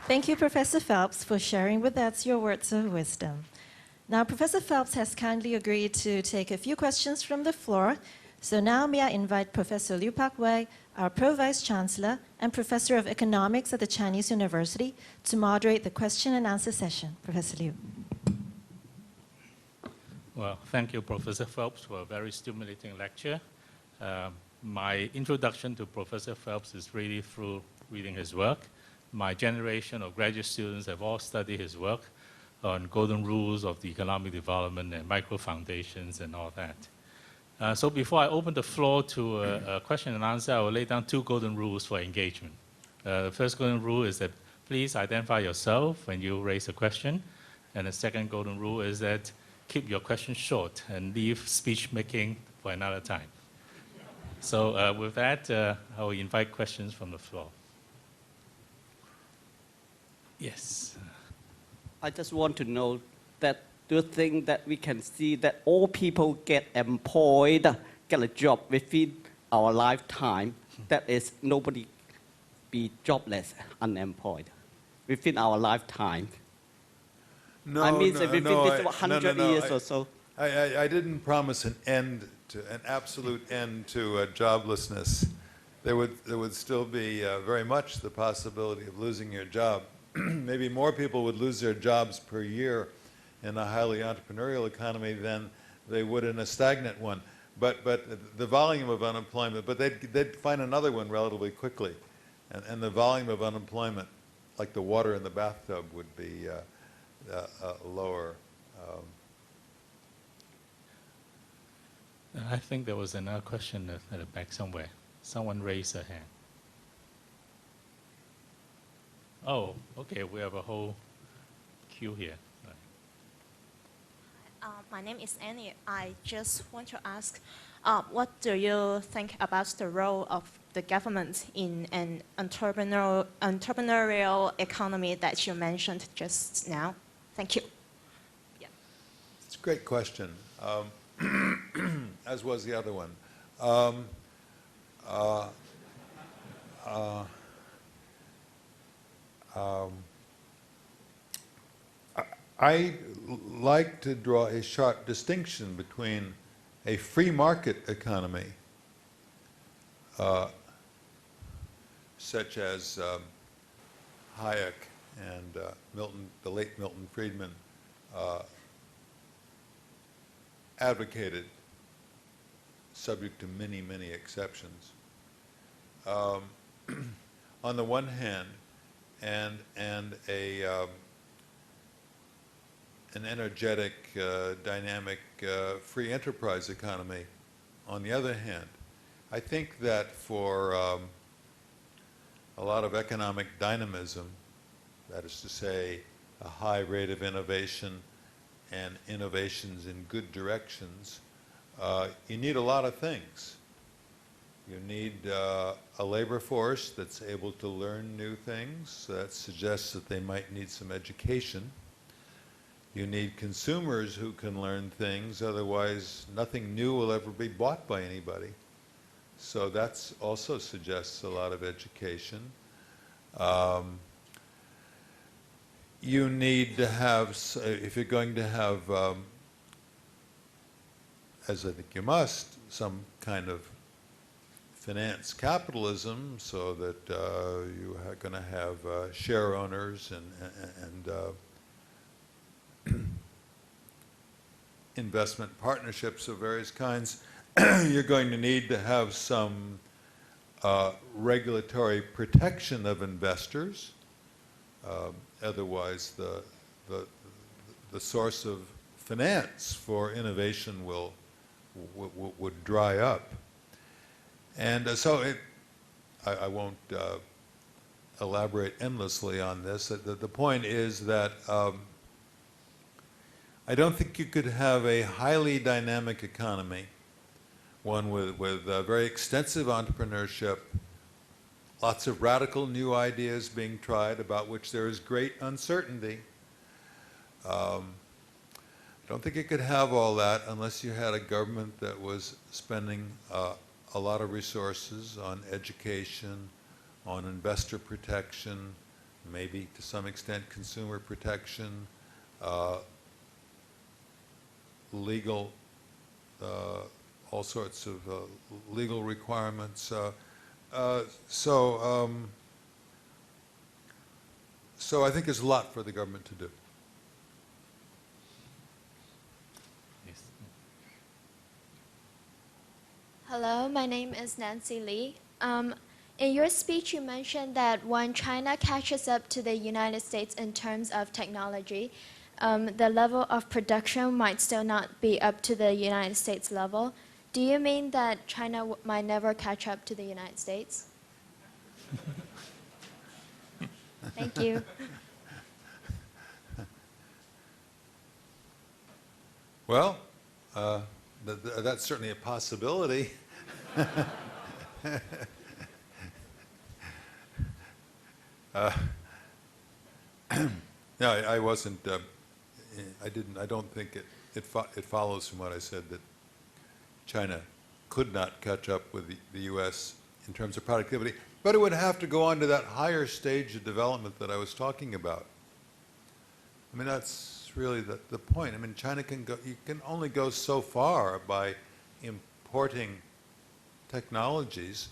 S1: Thank you, Professor Phelps, for sharing with us your words of wisdom. Now, Professor Phelps has kindly agreed to take a few questions from the floor. So now may I invite Professor Liu Pak Wei, our Pro-Vice Chancellor and Professor of Economics at the Chinese University, to moderate the question and answer session. Professor Liu.
S5: Well, thank you, Professor Phelps, for a very stimulating lecture. My introduction to Professor Phelps is really through reading his work. My generation of graduate students have all studied his work on golden rules of the economic development and micro foundations and all that. So before I open the floor to a question and answer, I will lay down two golden rules for engagement. The first golden rule is that please identify yourself when you raise a question. And the second golden rule is that keep your questions short and leave speech making for another time. So with that, I will invite questions from the floor. Yes.
S6: I just want to know that do you think that we can see that all people get employed, get a job within our lifetime, that is, nobody be jobless, unemployed, within our lifetime.
S4: No,
S6: I mean,
S4: no,
S6: within
S4: no,
S6: this 100 years or so.
S4: I didn't promise an absolute end to joblessness. There would still be very much the possibility of losing your job. Maybe more people would lose their jobs per year in a highly entrepreneurial economy than they would in a stagnant one. But the volume of unemployment, but they'd find another one relatively quickly. And the volume of unemployment, like the water in the bathtub, would be lower.
S5: I think there was another question at the back somewhere. Someone raised their hand. Oh, okay, we have a whole queue here.
S7: My name is Annie. I just want to ask, what do you think about the role of the government in an entrepreneurial economy that you mentioned just now? Thank you. Yeah.
S4: It's a great question, as was the other one. I like to draw a sharp distinction between a free market economy, such as Hayek and the late Milton Friedman advocated, subject to many, many exceptions. On the one hand, and an energetic, dynamic, free enterprise economy on the other hand. I think that for a lot of economic dynamism, that is to say, a high rate of innovation and innovations in good directions, you need a lot of things. You need a labor force that's able to learn new things. That suggests that they might need some education. You need consumers who can learn things, otherwise nothing new will ever be bought by anybody. So that also suggests a lot of education. You need to have, if you're going to have, as I think you must, some kind of finance capitalism so that you are going to have share owners and investment partnerships of various kinds. You're going to need to have some regulatory protection of investors. Otherwise, the source of finance for innovation would dry up. And so I won't elaborate endlessly on this. The point is that I don't think you could have a highly dynamic economy, one with very extensive entrepreneurship, lots of radical new ideas being tried about which there is great uncertainty. I don't think you could have all that unless you had a government that was spending a lot of resources on education, on investor protection, maybe to some extent consumer protection, legal, all sorts of legal requirements. So I think there's a lot for the government to do.
S5: Yes.
S8: Hello, my name is Nancy Lee. In your speech, you mentioned that when China catches up to the United States in terms of technology, the level of production might still not be up to the United States level. Do you mean that China might never catch up to the United States? Thank you.
S4: Well, that's certainly a possibility. No, I wasn't. I don't think it follows from what I said that China could not catch up with the U.S. in terms of productivity, but it would have to go on to that higher stage of development that I was talking about. I mean, that's really the point. I mean, China can go, you can only go so far by importing technologies,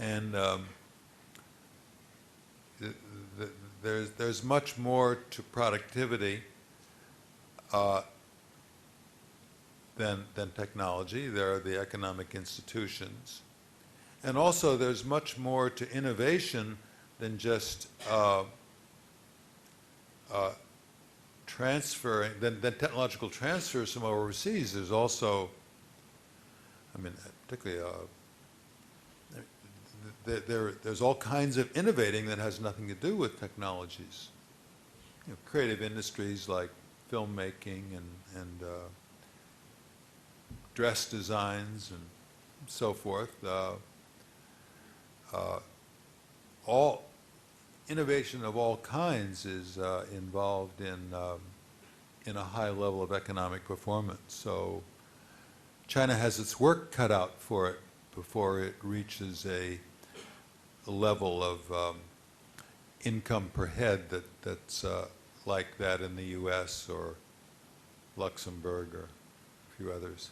S4: and there's much more to productivity than technology. There are the economic institutions. And also there's much more to innovation than just transferring, than technological transfers from overseas. There's also, I mean, particularly, there's all kinds of innovating that has nothing to do with technologies. You know, creative industries like filmmaking and dress designs and so forth. All innovation of all kinds is involved in a high level of economic performance. So China has its work cut out for it before it reaches a level of income per head that's like that in the U.S. or Luxembourg or a few others.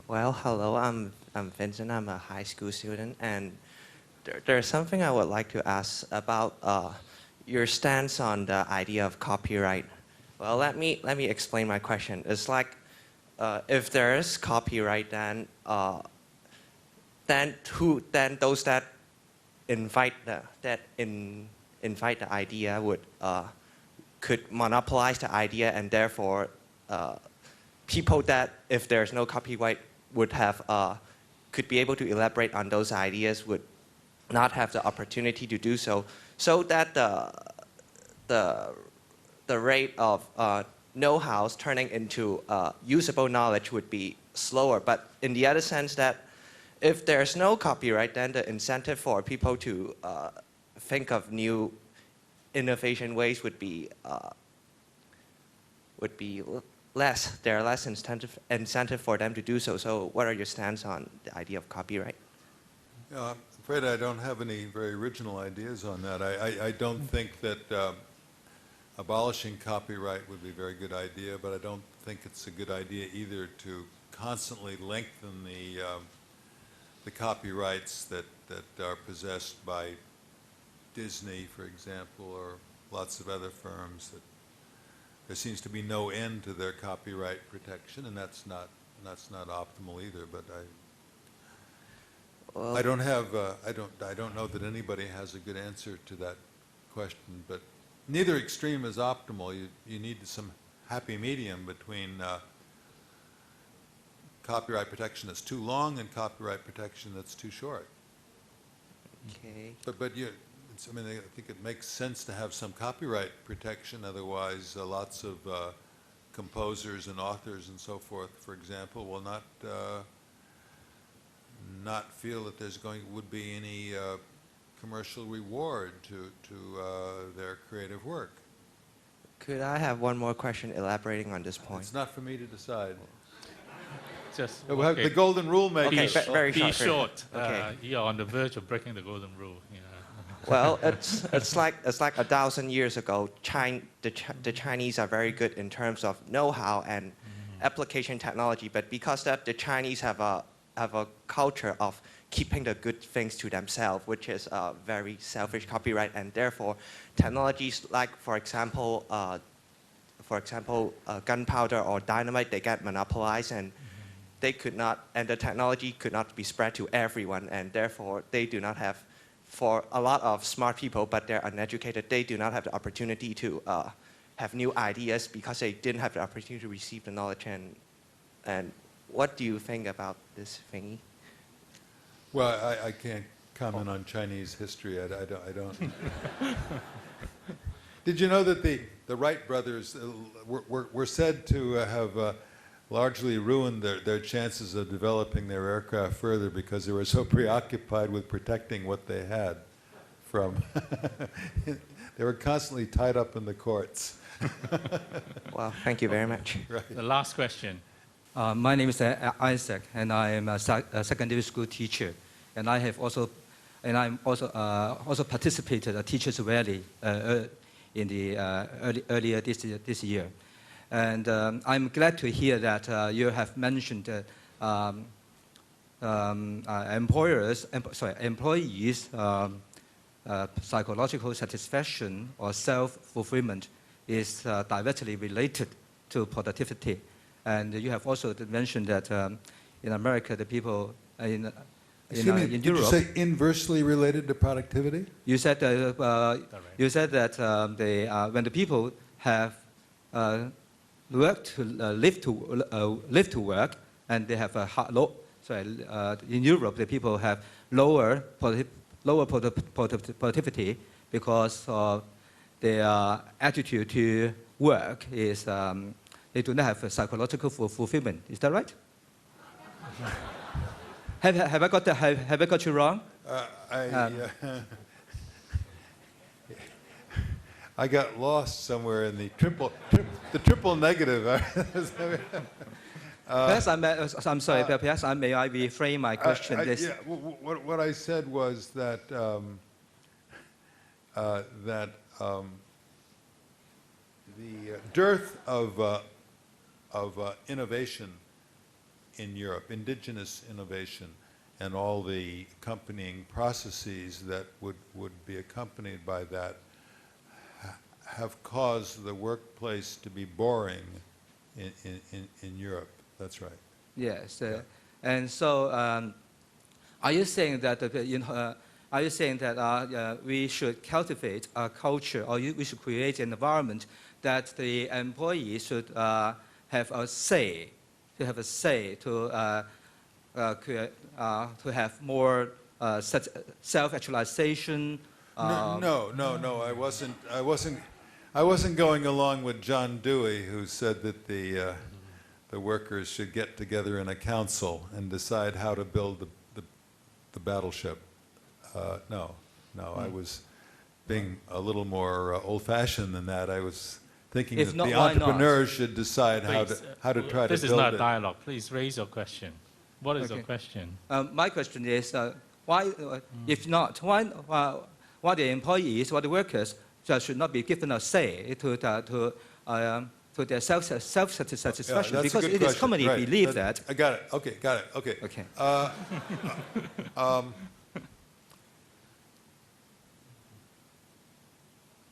S9: Well, hello, I'm Vincent. I'm a high school student, and there's something I would like to ask about your stance on the idea of copyright. Well, let me explain my question. It's like if there is copyright, then those that invite the idea could monopolize the idea, and therefore people that, if there's no copyright, would have could be able to elaborate on those ideas would not have the opportunity to do so, so that the rate of know-hows turning into usable knowledge would be slower. But in the other sense, that if there's no copyright, then the incentive for people to think of new innovation ways would be less. There are less incentive for them to do so. So what are your stance on the idea of copyright?
S4: I'm afraid I don't have any very original ideas on that. I don't think that abolishing copyright would be a very good idea, but I don't think it's a good idea either to constantly lengthen the copyrights that are possessed by Disney, for example, or lots of other firms. That there seems to be no end to their copyright protection, and that's not optimal either. But I don't know that anybody has a good answer to that question. But neither extreme is optimal. You need some happy medium between copyright protection that's too long and copyright protection that's too short.
S9: Okay.
S4: But I mean, I think it makes sense to have some copyright protection. Otherwise, lots of composers and authors and so forth, for example, will not feel that would be any commercial reward to their creative work.
S9: Could I have one more question elaborating on this point?
S4: It's not for me to decide.
S5: Just
S4: We'll have the golden rule making.
S9: Okay, very
S5: be
S9: short.
S5: short.
S9: Okay.
S5: You're on the verge of breaking the golden rule. You know.
S9: Well, it's like 1,000 years ago. The Chinese are very good in terms of know-how and application technology, but because that the Chinese have a culture of keeping the good things to themselves, which is a very selfish copyright, and therefore technologies like, for example, gunpowder or dynamite, they get monopolized, and they could not, and the technology could not be spread to everyone, and therefore they do not have. For a lot of smart people, but they're uneducated, they do not have the opportunity to have new ideas because they didn't have the opportunity to receive the knowledge. And what do you think about this thingy?
S4: Well, I can't comment on Chinese history. I don't. Did you know that the Wright brothers were said to have largely ruined their chances of developing their aircraft further because they were so preoccupied with protecting what they had from, they were constantly tied up in the courts.
S9: Well, thank you very much.
S5: The last question.
S10: My name is Isaac, and I am a secondary school teacher, and I'm also participated at Teachers Rally in the earlier this year, and I'm glad to hear that you have mentioned employees' psychological satisfaction or self-fulfillment is directly related to productivity. And you have also mentioned that in America, the people in Europe.
S4: Did you say inversely related to productivity?
S10: You said that when the people have live to work, and they have a in Europe, the people have lower productivity because their attitude to work is they do not have a psychological fulfillment. Is that right? have I got you wrong?
S4: I got lost somewhere in the triple negative.
S10: Perhaps I'm sorry. Perhaps may I reframe my question?
S4: Yeah, what I said was that the dearth of innovation in Europe, indigenous innovation, and all the accompanying processes that would be accompanied by that have caused the workplace to be boring in Europe. That's right.
S10: Yes. And so, are you saying that we should cultivate a culture, or we should create an environment that the employees should have a say, to have more self-actualization?
S4: No. I wasn't going along with John Dewey, who said that the workers should get together in a council and decide how to build the battleship. No, I was being a little more old-fashioned than that. I was thinking that the entrepreneurs should decide how to try to build it.
S5: This is not a dialogue. Please raise your question. What is your question?
S10: My question is, why, if not, why the employees, why the workers should not be given a say to their self-satisfaction?
S4: Yeah,
S10: because it is commonly believed that.
S4: I got it. Okay.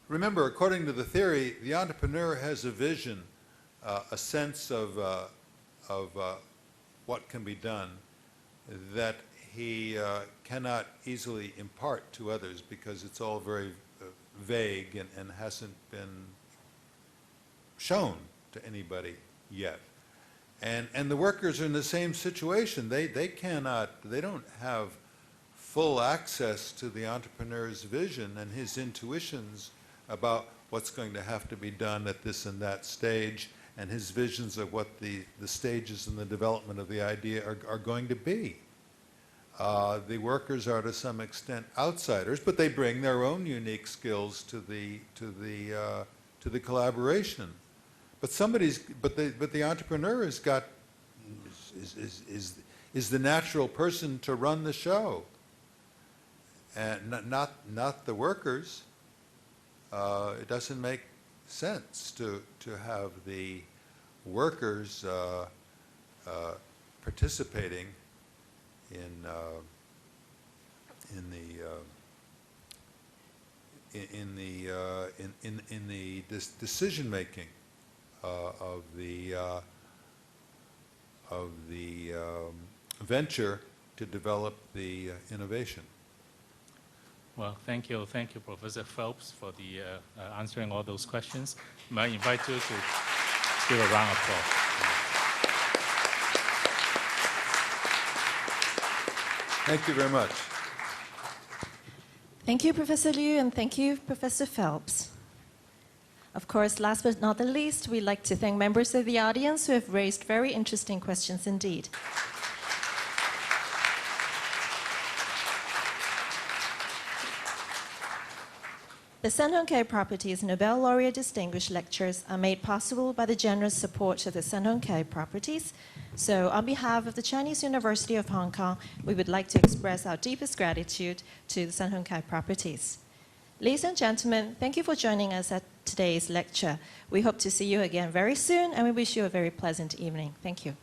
S4: Remember, according to the theory, the entrepreneur has a vision, a sense of what can be done that he cannot easily impart to others because it's all very vague and hasn't been shown to anybody yet. And the workers are in the same situation. They don't have full access to the entrepreneur's vision and his intuitions about what's going to have to be done at this and that stage, and his visions of what the stages in the development of the idea are going to be. The workers are to some extent outsiders, but they bring their own unique skills to the collaboration. But the entrepreneur is the natural person to run the show, and not the workers. It doesn't make sense to have the workers participating in the decision making of the venture to develop the innovation.
S5: Well, thank you, Professor Phelps, for the answering all those questions. May I invite you to give a round of applause.
S4: Thank you very much.
S1: Thank you, Professor Liu, and thank you, Professor Phelps. Of course, last but not the least, we'd like to thank members of the audience who have raised very interesting questions indeed. The Sun Hung Kai Properties Nobel Laureate Distinguished Lectures are made possible by the generous support of the Sun Hung Kai Properties. So on behalf of the Chinese University of Hong Kong, we would like to express our deepest gratitude to the Sun Hung Kai Properties. Ladies and gentlemen, thank you for joining us at today's lecture. We hope to see you again very soon, and we wish you a very pleasant evening. Thank you.